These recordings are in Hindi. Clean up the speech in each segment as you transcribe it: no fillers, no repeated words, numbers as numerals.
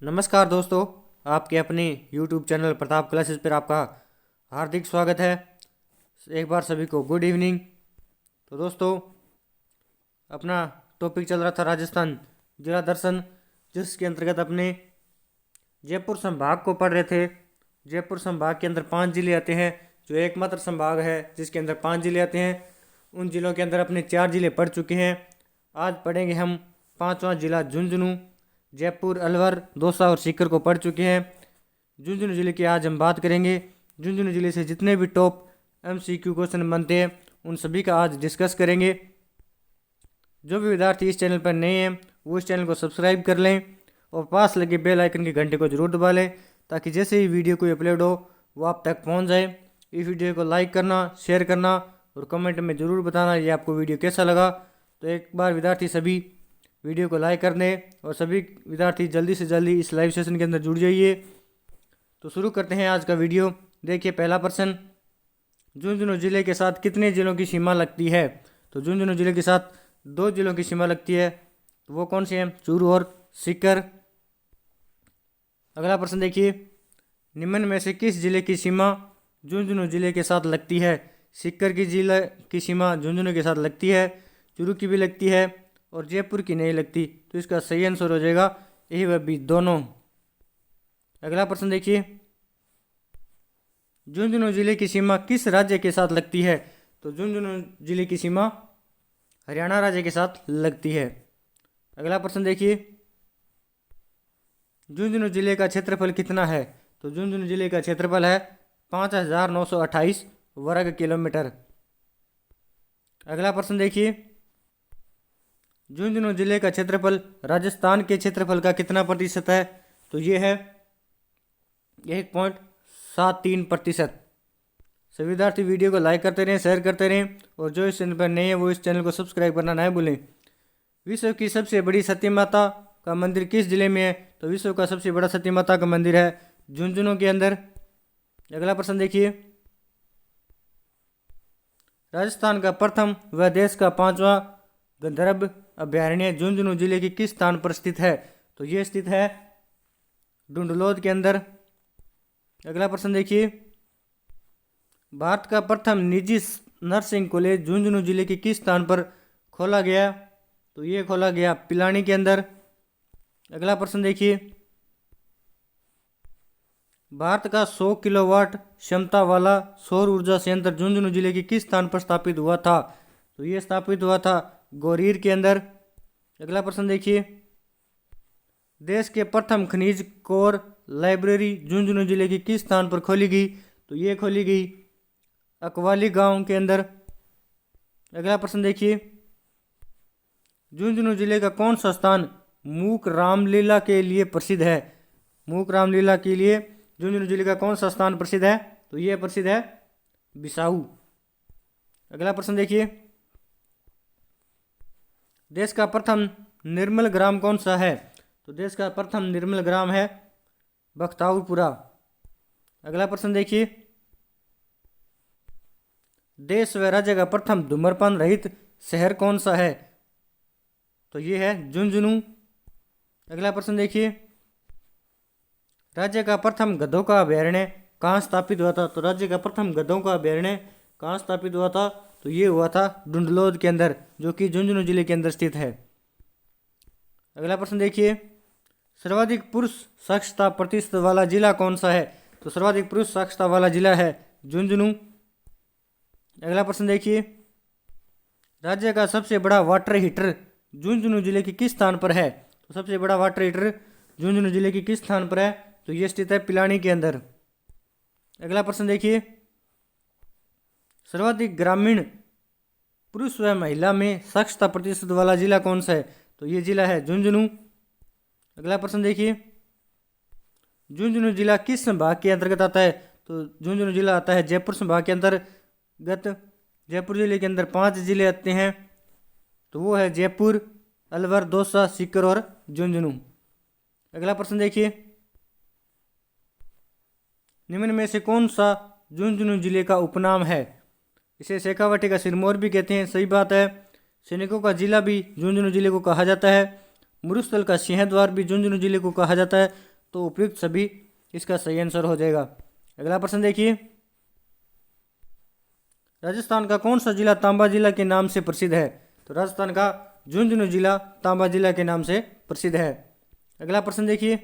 नमस्कार दोस्तों, आपके अपने YouTube चैनल प्रताप क्लासेस पर आपका हार्दिक स्वागत है। एक बार सभी को गुड इवनिंग। तो दोस्तों, अपना टॉपिक चल रहा था राजस्थान जिला दर्शन, जिसके अंतर्गत अपने जयपुर संभाग को पढ़ रहे थे। जयपुर संभाग के अंदर 5 जिले आते हैं, जो एकमात्र संभाग है जिसके अंदर 5 जिले आते हैं। उन जिलों के अंदर अपने 4 जिले पढ़ चुके हैं। आज पढ़ेंगे हम 5वां जिला झुंझुनू। जयपुर, अलवर, दौसा और सीकर को पढ़ चुके हैं। झुंझुनू जिले की आज हम बात करेंगे। झुंझुनू जिले से जितने भी टॉप MCQ क्वेश्चन बनते हैं उन सभी का आज डिस्कस करेंगे। जो भी विद्यार्थी इस चैनल पर नए हैं वो इस चैनल को सब्सक्राइब कर लें और पास लगे बेल आइकन के घंटे को जरूर दबा लें, ताकि जैसे ही वीडियो कोई अपलोड हो वो आप तक पहुंच जाए। इस वीडियो को लाइक करना, शेयर करना और कमेंट में ज़रूर बताना ये आपको वीडियो कैसा लगा। तो एक बार विद्यार्थी सभी वीडियो को लाइक कर दें और सभी विद्यार्थी जल्दी से जल्दी इस लाइव सेशन के अंदर जुड़ जाइए। तो शुरू करते हैं आज का वीडियो। देखिए, पहला प्रश्न, झुंझुनू जिले के साथ कितने जिलों की सीमा लगती है? तो झुंझुनू जिले के साथ 2 जिलों की सीमा लगती है। तो वो कौन से हैं? चूरू और सीकर। अगला प्रश्न देखिए, निम्न में से किस जिले की सीमा झुंझुनू जिले के साथ लगती है? सीकर की जिले की सीमा झुंझुनू के साथ लगती है, चूरू की भी लगती है और जयपुर की नहीं लगती। तो इसका सही आंसर हो जाएगा ए व बी, दोनों। अगला प्रश्न देखिए, झुंझुनू जिले की सीमा किस राज्य के साथ लगती है? तो झुंझुनू जिले की सीमा हरियाणा राज्य के साथ लगती है। अगला प्रश्न देखिए, झुंझुनू जिले का क्षेत्रफल कितना है? तो झुंझुनू जिले का क्षेत्रफल है 5928 वर्ग किलोमीटर। अगला प्रश्न देखिए, झुंझुनू जिले का क्षेत्रफल राजस्थान के क्षेत्रफल का कितना प्रतिशत है? तो ये है 1.73%। सभी विद्यार्थी वीडियो को लाइक करते रहें, शेयर करते रहें और जो इस चैनल पर नए हैं वो इस चैनल को सब्सक्राइब करना ना भूलें। विश्व की सबसे बड़ी सती माता का मंदिर किस जिले में है? तो विश्व का सबसे बड़ा सती माता का मंदिर है झुंझुनू के अंदर। अगला प्रश्न देखिए, राजस्थान का प्रथम व देश का 5वां गंधर्व अभयारण्य झुंझुनू जिले के किस स्थान पर स्थित है? तो ये स्थित है डुंडलोद के अंदर। अगला प्रश्न देखिए, भारत का प्रथम निजी नर्सिंग कॉलेज झुंझुनू जिले के किस स्थान पर खोला गया? तो ये खोला गया पिलानी के अंदर। अगला प्रश्न देखिए, भारत का 100 किलोवाट क्षमता वाला सौर ऊर्जा संयंत्र झुंझुनू जिले के किस स्थान पर स्थापित हुआ था? तो ये स्थापित हुआ था गोरीर के अंदर। अगला प्रश्न देखिए, देश के प्रथम खनिज कोर लाइब्रेरी झुंझुनू जिले के किस स्थान पर खोली गई? तो ये खोली गई अकवाली गांव के अंदर। अगला प्रश्न देखिए, झुंझुनू जिले का कौन सा स्थान मूक रामलीला के लिए प्रसिद्ध है? मूक रामलीला के लिए झुंझुनू जिले का कौन सा स्थान प्रसिद्ध है? तो ये प्रसिद्ध है बिसाऊ। अगला प्रश्न देखिए, देश का प्रथम निर्मल ग्राम कौन सा है? तो देश का प्रथम निर्मल ग्राम है बख्ताउरपुरा। अगला प्रश्न देखिए, देश व राज्य का प्रथम धूम्रपान रहित शहर कौन सा है? तो ये है झुंझुनू। अगला प्रश्न देखिए, राज्य का प्रथम गधों का अभयारण्य कहाँ स्थापित हुआ था? तो राज्य का प्रथम गधों का अभयारण्य कहाँ स्थापित हुआ था? तो ये हुआ था डुंडलोद के अंदर, जो कि झुंझुनू जिले के अंदर स्थित है। अगला प्रश्न देखिए, सर्वाधिक पुरुष साक्षरता प्रतिशत वाला जिला कौन सा है? तो सर्वाधिक पुरुष साक्षरता वाला जिला है झुंझुनू। अगला प्रश्न देखिए, राज्य का सबसे बड़ा वाटर हीटर झुंझुनू जिले के किस स्थान पर है? तो सबसे बड़ा वाटर हीटर झुंझुनू जिले के किस स्थान पर है? तो ये स्थित है पिलानी के अंदर। अगला प्रश्न देखिए, सर्वाधिक ग्रामीण पुरुष व महिला में साक्षरता प्रतिशत वाला जिला कौन सा है? तो ये जिला है झुंझुनू। अगला प्रश्न देखिए, झुंझुनू जिला किस संभाग के अंतर्गत आता है? तो झुंझुनू जिला आता है जयपुर संभाग के अंतर्गत। जयपुर जिले के अंदर 5 जिले आते हैं, तो वो है जयपुर, अलवर, दौसा, सीकर और झुंझुनू। अगला प्रश्न देखिए, निम्न में से कौन सा झुंझुनू जिले का उपनाम है? इसे शेखावाटी का सिरमौर भी कहते हैं, सही बात है। सैनिकों का जिला भी झुंझुनू जिले को कहा जाता है। मुरुस्थल का सिंहद्वार भी झुंझुनू जिले को कहा जाता है तो उपयुक्त सभी इसका सही आंसर हो जाएगा। अगला प्रश्न देखिए, राजस्थान का कौन सा जिला तांबा जिला के नाम से प्रसिद्ध है? तो राजस्थान का झुंझुनू जिला तांबा जिला के नाम से प्रसिद्ध है। अगला प्रश्न देखिए,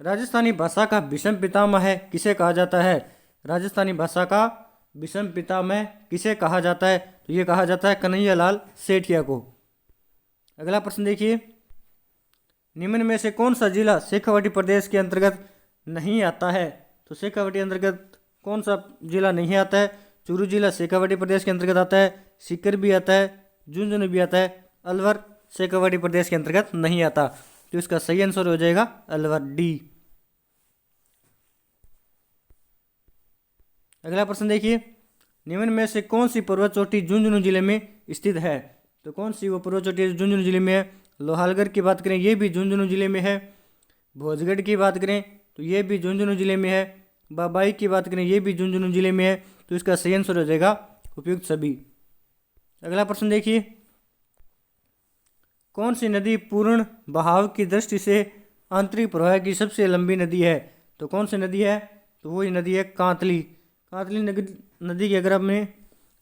राजस्थानी भाषा का विषम पितामह किसे कहा जाता है? राजस्थानी भाषा का विषम पितामह किसे कहा जाता है? तो ये कहा जाता है कन्हैयालाल सेठिया को। अगला प्रश्न देखिए, निम्न में से कौन सा जिला शेखावाटी प्रदेश के अंतर्गत नहीं आता है? तो शेखावाटी अंतर्गत कौन सा जिला नहीं आता है? चूरू जिला शेखावाटी प्रदेश के अंतर्गत आता है, सीकर भी आता है, झुंझुनू भी आता है, अलवर शेखावाटी प्रदेश के अंतर्गत नहीं आता। तो इसका सही आंसर हो जाएगा अलवर, डी। अगला प्रश्न देखिए, निम्न में से कौन सी पर्वत चोटी झुंझुनू जिले में स्थित है? तो कौन सी वो पर्वत चोटी झुंझुनू जिले में है? लोहालगढ़ की बात करें ये भी झुंझुनू जिले में है, भोजगढ़ की बात करें तो ये भी झुंझुनू जिले में है, बाबाई की बात करें ये भी झुंझुनू जिले में है। तो इसका सही आंसर हो जाएगा उपयुक्त सभी। अगला प्रश्न देखिए, कौन सी नदी पूर्ण बहाव की दृष्टि से आंतरिक प्रवाह की सबसे लंबी नदी है? तो कौन सी नदी है? तो वही नदी है कांतली। कांतली नदी की अगर हम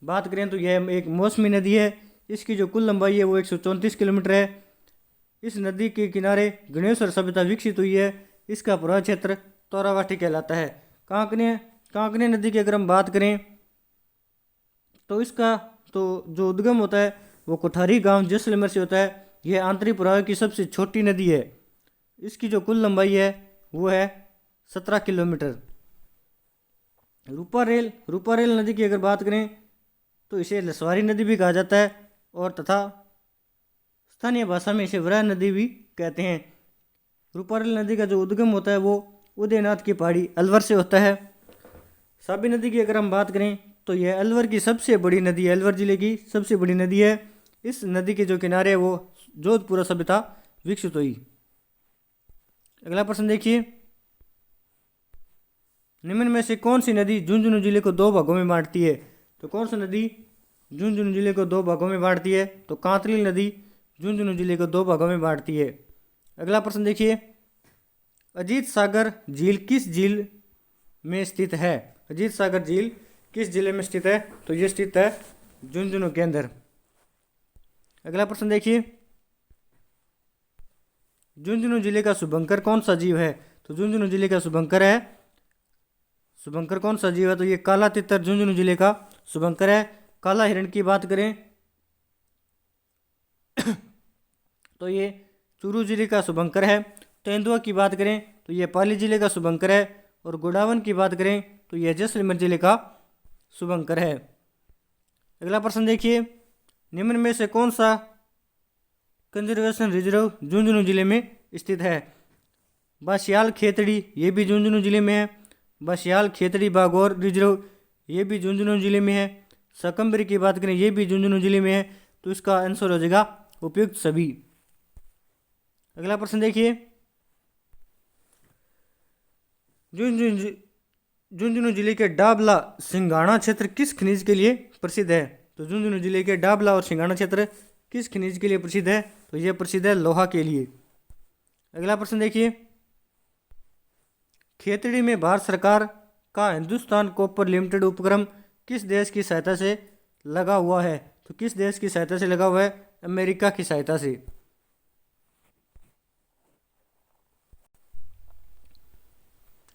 बात करें तो यह एक मौसमी नदी है। इसकी जो कुल लंबाई है वो 134 किलोमीटर है। इस नदी के किनारे गणेश्वर सभ्यता विकसित हुई है। इसका प्रवाह क्षेत्र तोरावाटी कहलाता है। कांकने नदी की अगर हम बात करें तो इसका तो जो उद्गम होता है वो कोठारी गांव जैसलमेर से होता है। यह आंतरिक प्रवाह की सबसे छोटी नदी है। इसकी जो कुल लंबाई है वो है 17 किलोमीटर। रूपारेल नदी की अगर बात करें तो इसे लसवारी नदी भी कहा जाता है और तथा स्थानीय भाषा में इसे वराह नदी भी कहते हैं। रूपारेल नदी का जो उद्गम होता है वो उदयनाथ की पहाड़ी अलवर से होता है। साबी नदी की अगर हम बात करें तो यह अलवर की सबसे बड़ी नदी है, अलवर जिले की सबसे बड़ी नदी है। इस नदी के जो किनारे है वो जोधपुर सभ्यता विकसित हुई। अगला प्रश्न देखिए, निम्न में से कौन सी नदी झुंझुनू जिले को दो भागों में बांटती है? तो कौन सी नदी झुंझुनू जिले को दो भागों में बांटती है? तो कांतली नदी झुंझुनू जिले को दो भागों में बांटती है। अगला प्रश्न देखिए, अजीत सागर झील किस झील में स्थित है? अजीत सागर झील किस जिले में स्थित है? तो ये स्थित है झुंझुनू के अंदर। अगला प्रश्न देखिए, झुंझुनू जिले का शुभंकर कौन सा जीव है? तो झुंझुनू जिले का शुभंकर कौन सा जीव है? तो ये काला तितर झुंझुनू जिले का शुभंकर है। काला हिरण की बात करें तो ये चूरू जिले का शुभंकर है। तेंदुआ की बात करें तो ये पाली जिले का शुभंकर है और गोडावन की बात करें तो यह जैसलमेर जिले का शुभंकर है। अगला प्रश्न देखिए, निम्न में से कौन सा कंजर्वेशन रिजर्व झुंझुनू जिले में स्थित है? बसियाल खेतड़ी ये भी झुंझुनू जिले में है। बसियाल खेतड़ी बागौर रिजर्व ये भी झुंझुनू जिले में है। सकम्बरी की बात करें ये भी झुंझुनू जिले में है। तो इसका आंसर हो जाएगा उपयुक्त सभी। अगला प्रश्न देखिए, झुंझुनू जिले के डाबला सिंघाड़ा क्षेत्र किस खनिज के लिए प्रसिद्ध है? तो झुंझुनू जिले के डाबला और सिंघाड़ा क्षेत्र किस खनिज के लिए प्रसिद्ध है? तो यह प्रसिद्ध है लोहा के लिए। अगला प्रश्न देखिए, खेतड़ी में भारत सरकार का हिंदुस्तान कॉपर लिमिटेड उपक्रम किस देश की सहायता से लगा हुआ है? तो किस देश की सहायता से लगा हुआ है? अमेरिका की सहायता से।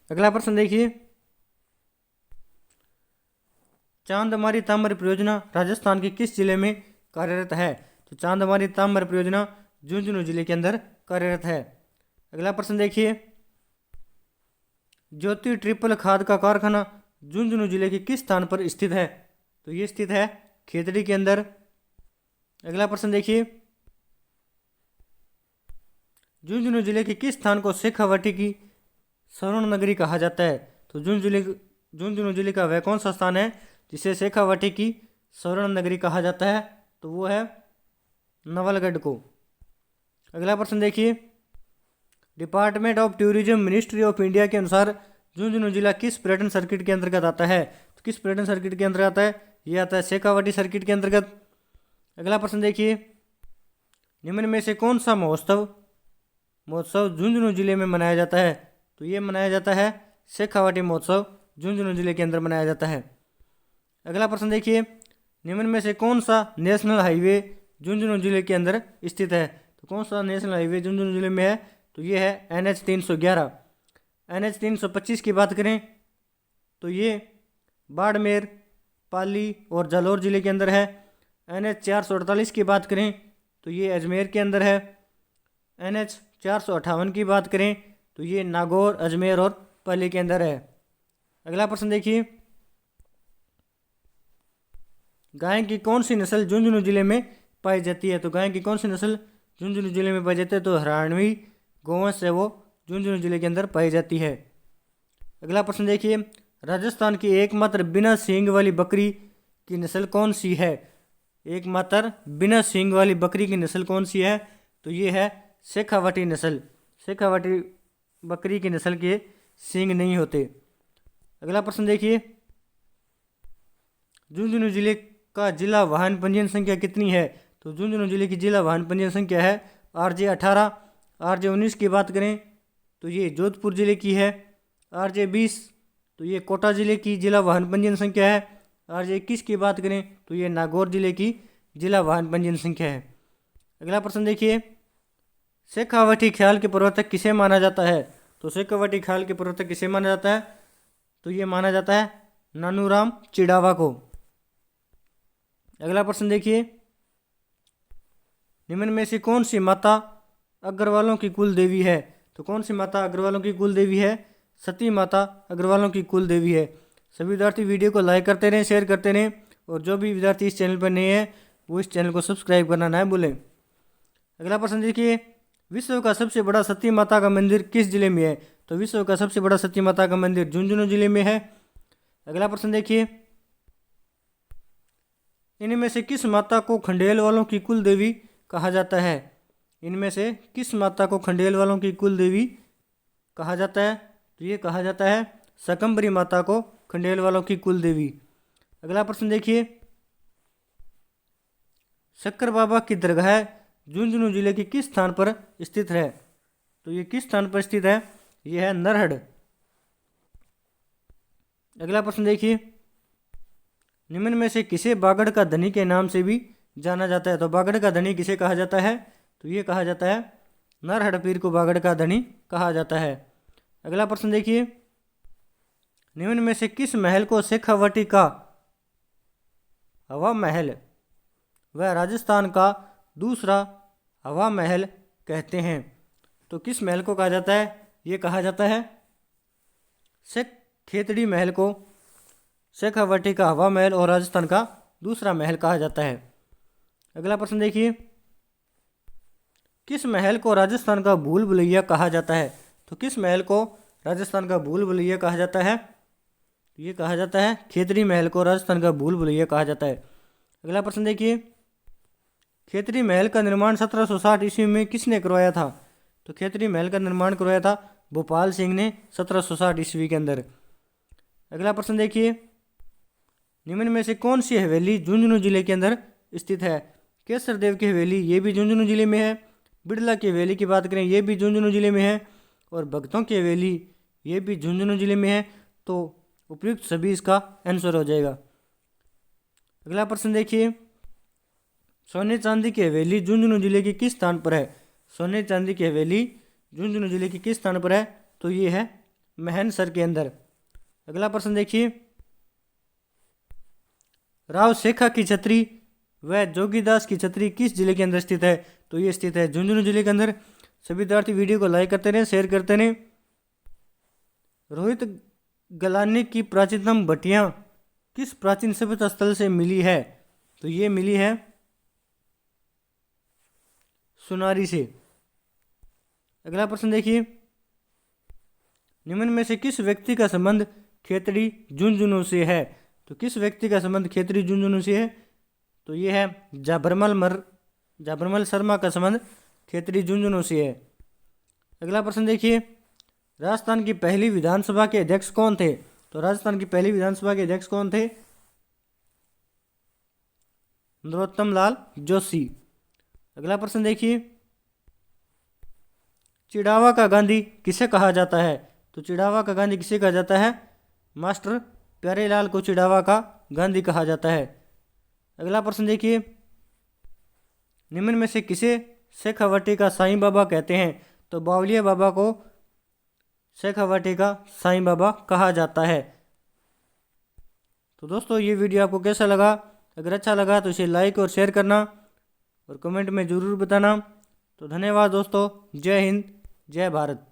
अगला प्रश्न देखिए, चांदमारी ताम्र परियोजना राजस्थान के किस जिले में कार्यरत है? तो चांदमारी ताम्र परियोजना झुंझुनू जिले के अंदर कार्यरत है। अगला प्रश्न देखिए, ज्योति ट्रिपल खाद का कारखाना झुंझुनू जिले के किस स्थान पर स्थित है? तो ये स्थित है खेतड़ी के अंदर। अगला प्रश्न देखिए, झुंझुनू जिले के किस स्थान को शेखावाटी की स्वर्ण नगरी कहा जाता है? तो झुंझुनू जिले का वह कौन सा स्थान है जिसे शेखावाटी की स्वर्ण नगरी कहा जाता है? तो वो है नवलगढ़ को। अगला प्रश्न देखिए, department of tourism ministry of India के अनुसार झुंझुनू जिला किस पर्यटन सर्किट के अंतर्गत आता है? तो किस पर्यटन सर्किट के अंतर्गत आता है? ये आता है शेखावाटी सर्किट के अंतर्गत। अगला प्रश्न देखिए, निम्न में से कौन सा महोत्सव महोत्सव झुंझुनू जिले में मनाया जाता है? तो ये मनाया जाता है शेखावाटी महोत्सव झुंझुनू जिले के अंदर मनाया जाता है। अगला प्रश्न देखिए, निम्न में से कौन सा नेशनल हाईवे झुंझुनू जिले के अंदर स्थित है? तो कौन सा नेशनल हाईवे झुंझुनू जिले में है? तो ये है NH 311। NH 325 की बात करें तो ये बाड़मेर, पाली और जालौर जिले के अंदर है। NH 448 की बात करें तो ये अजमेर के अंदर है। NH 458 की बात करें तो ये नागौर, अजमेर और पाली के अंदर है। अगला प्रश्न देखिए, गाय की कौन सी नस्ल झुंझुनू जिले में पाई जाती है? तो गाय की कौन सी नस्ल झुंझुनू जिले में पाई जाती है? तो हरियाणवी गोवंश है वो झुंझुनू जिले के अंदर पाई जाती है। अगला प्रश्न देखिए, राजस्थान की एकमात्र बिना सींग वाली बकरी की नस्ल कौन सी है? एकमात्र बिना सींग वाली बकरी की नस्ल कौन सी है? तो ये है शेखावाटी नस्ल। शेखावाटी बकरी की नस्ल के सींग नहीं होते। अगला प्रश्न देखिए, झुंझुनू जिले का जिला वाहन पंजीयन संख्या कितनी है? तो झुंझुनू जिले की जिला वाहन पंजीयन संख्या है RJ 18। RJ 19 की बात करें तो ये जोधपुर जिले की है। RJ 20 तो ये कोटा जिले की जिला वाहन पंजीयन संख्या है। RJ 21 की बात करें तो ये नागौर जिले की जिला वाहन पंजीयन संख्या है। अगला प्रश्न देखिए, शेखावाटी ख्याल के प्रवर्तक किसे माना जाता है? तो शेखावाटी ख्याल के प्रवर्तक किसे माना जाता है? तो ये माना जाता है नानूराम चिड़ावा को। अगला प्रश्न देखिए, निम्न में से कौन सी माता अग्रवालों की कुल देवी है? तो कौन सी माता अग्रवालों की कुल देवी है? सती माता अग्रवालों की कुल देवी है। सभी विद्यार्थी वीडियो को लाइक करते रहें, शेयर करते रहें, और जो भी विद्यार्थी इस चैनल पर नए हैं वो इस चैनल को सब्सक्राइब करना ना भूलें। अगला प्रश्न देखिए, विश्व का सबसे बड़ा सती माता का मंदिर किस जिले में है? तो विश्व का सबसे बड़ा सती माता का मंदिर झुंझुनू जिले में है। अगला प्रश्न देखिए, इनमें से किस माता को खंडेल वालों की कुल देवी कहा जाता है? इनमें से किस माता को खंडेल वालों की कुल देवी कहा जाता है? तो ये कहा जाता है शकंभरी माता को खंडेल वालों की कुल देवी। अगला प्रश्न देखिए, शक्कर बाबा की दरगाह झुंझुनू जिले के किस स्थान पर स्थित है? तो ये किस स्थान पर स्थित है? ये है नरहड़। अगला प्रश्न देखिए, निम्न में से किसे बागड़ का धनी के नाम से भी जाना जाता है? तो बागड़ का धनी किसे कहा जाता है? तो ये कहा जाता है नरहड़ पीर को बागड़ का धनी कहा जाता है। अगला प्रश्न देखिए, निम्न में से किस महल को शेखावाटी का हवा महल व राजस्थान का दूसरा हवा महल कहते हैं? तो किस महल को कहा जाता है? ये कहा जाता है खेतड़ी महल को शेखावाटी का हवा महल और राजस्थान का दूसरा महल कहा जाता है। अगला प्रश्न देखिए, किस महल को राजस्थान का भूल भुलैया कहा जाता है? तो किस महल को राजस्थान का भूल भुलैया कहा जाता है? ये कहा जाता है खेतड़ी महल को राजस्थान का भूल भुलैया कहा जाता है। अगला प्रश्न देखिए, खेतड़ी महल का निर्माण 1760 ईस्वी में किसने करवाया था? तो खेतड़ी महल का निर्माण करवाया था भोपाल सिंह ने 1760 ईस्वी के अंदर। अगला प्रश्न देखिए, निम्न में से कौन सी हवेली झुंझुनू जिले के अंदर स्थित है? केसर देव की हवेली, ये भी झुंझुनू जिले में है। बिड़ला की हवेली की बात करें, ये भी झुंझुनू जिले में है। और भक्तों की हवेली, ये भी झुंझुनू जिले में है। तो उपयुक्त सभी इसका आंसर हो जाएगा। अगला प्रश्न देखिए, सोने चांदी की हवेली झुंझुनू जिले के किस स्थान पर है? सोने चांदी की हवेली झुंझुनू जिले के किस स्थान पर है? तो ये है महनसर के अंदर। अगला प्रश्न देखिए, राव शेखा की छतरी व जोगीदास की छतरी किस जिले के अंदर स्थित है? तो ये स्थित है झुंझुनू जिले के अंदर। सभी विद्यार्थी वीडियो को लाइक करते रहें, शेयर करते रहें। रोहित गलानी की प्राचीनतम भट्टियां किस प्राचीन सभ्यता स्थल से मिली है? तो ये मिली है सुनारी से। अगला प्रश्न देखिए, निम्न में से किस व्यक्ति का संबंध खेतड़ी झुंझुनू से है? तो किस व्यक्ति का संबंध खेतड़ी झुंझुनू से है? तो ये है जाबरमल शर्मा का संबंध खेतड़ी झुंझुनू से है। अगला प्रश्न देखिए, राजस्थान की पहली विधानसभा के अध्यक्ष कौन थे? तो राजस्थान की पहली विधानसभा के अध्यक्ष कौन थे? नरोत्तम लाल जोशी। अगला प्रश्न देखिए, चिड़ावा का गांधी किसे कहा जाता है? तो चिड़ावा का गांधी किसे कहा जाता है? मास्टर प्यारेलाल को चिड़ावा का गांधी कहा जाता है। अगला प्रश्न देखिए, निम्न में से किसे शेखावटी का साईं बाबा कहते हैं? तो बावलिया बाबा को शेखावटी का साईं बाबा कहा जाता है। तो दोस्तों ये वीडियो आपको कैसा लगा? अगर अच्छा लगा तो इसे लाइक और शेयर करना और कमेंट में ज़रूर बताना। तो धन्यवाद दोस्तों। जय हिंद, जय भारत।